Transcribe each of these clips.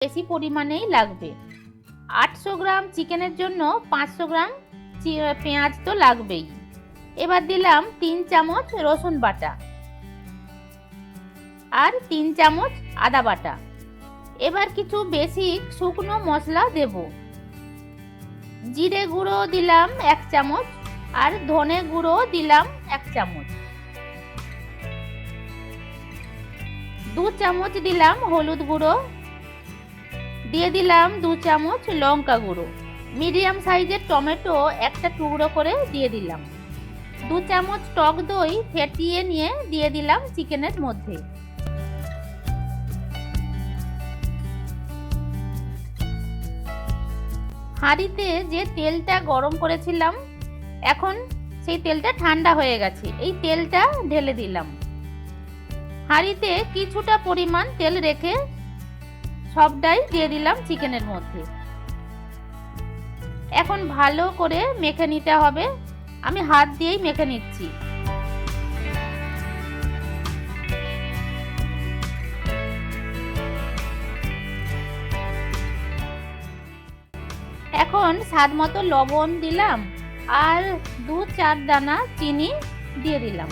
বেশি পরিমাণেই লাগবে। 800 গ্রাম চিকেনের জন্য 500 গ্রাম পেঁয়াজ তো লাগবেই। এবার দিলাম 3 চামচ রসুন বাটা আর 3 চামচ আদা বাটা। এবার কিছু বেসিক শুকনো মশলা দেব। জিরে গুঁড়ো দিলাম 1 চামচ আর ধনে গুঁড়ো দিলাম 1 চামচ। 2 চামচ দিলাম হলুদ গুঁড়ো, দিয়ে দিলাম 2 চামচ লঙ্কা গুঁড়ো। মিডিয়াম সাইজের টমেটো একটা টুকরো করে দিয়ে দিলাম। 2 চামচ টক দই ফেটিয়ে নিয়ে দিয়ে দিলাম চিকেনের মধ্যে। হাঁড়িতে যে তেলটা গরম করেছিলাম, এখন সেই তেলটা ঠান্ডা হয়ে গেছে। এই তেলটা ঢেলে দিলাম। হাঁড়িতে কিছুটা পরিমাণ তেল রেখে সবটাই দিয়ে দিলাম চিকেনের মধ্যে। এখন ভালো করে মেখে নিতে হবে। আমি হাত দিয়েই মেখে নিচ্ছি। এখন স্বাদ মতো লবণ দিলাম আর 2-4 দানা চিনি দিয়ে দিলাম।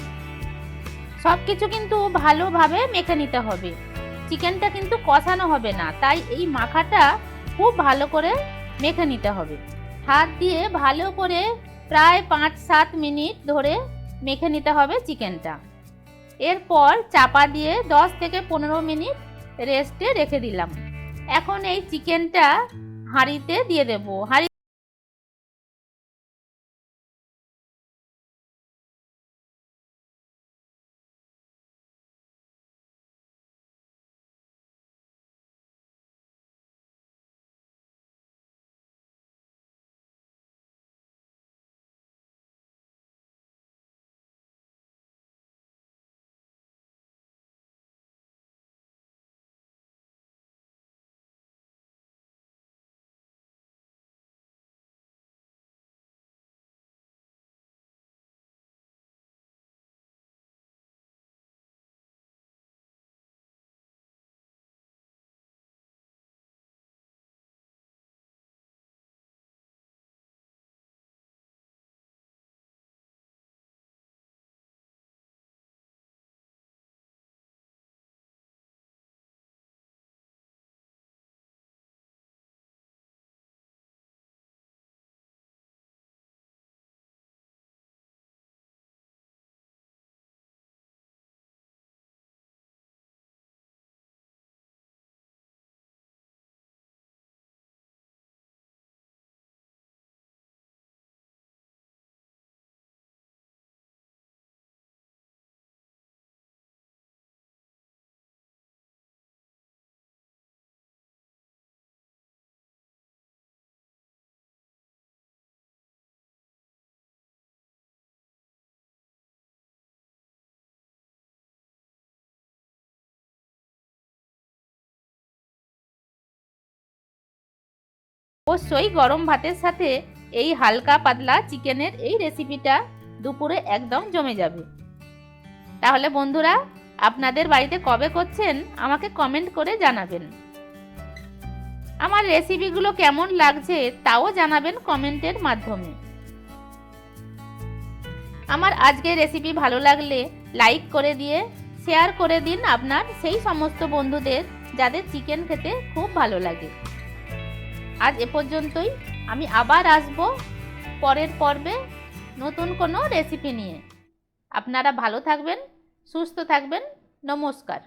সবকিছু কিন্তু ভালোভাবে মেখে নিতে হবে। চিকেনটা কিন্তু কষানো হবে না, তাই এই মাখাটা খুব ভালো করে মেখে নিতে হবে। হাত দিয়ে ভালো করে প্রায় 5-7 মিনিট ধরে মেখে নিতে হবে চিকেনটা। এরপর চাপা দিয়ে 10 থেকে 15 মিনিট রেস্টে রেখে দিলাম। এখন এই চিকেনটা হাঁড়িতে দিয়ে দেব। অবশ্যই গরম ভাতের সাথে এই হালকা পাতলা চিকেনের এই রেসিপিটা দুপুরে একদম জমে যাবে। তাহলে বন্ধুরা, আপনাদের বাড়িতে কবে করছেন আমাকে কমেন্ট করে জানাবেন। আমার রেসিপিগুলো কেমন লাগছে তাও জানাবেন কমেন্টের মাধ্যমে। আমার আজকের রেসিপি ভালো লাগলে লাইক করে দিয়ে শেয়ার করে দিন আপনার সেই সমস্ত বন্ধুদের যাদের চিকেন খেতে খুব ভালো লাগে। আজ এ পর্যন্তই। আমি আবার আসবো পরের পর্বে নতুন কোনো রেসিপি নিয়ে। আপনারা ভালো থাকবেন, সুস্থ থাকবেন। নমস্কার।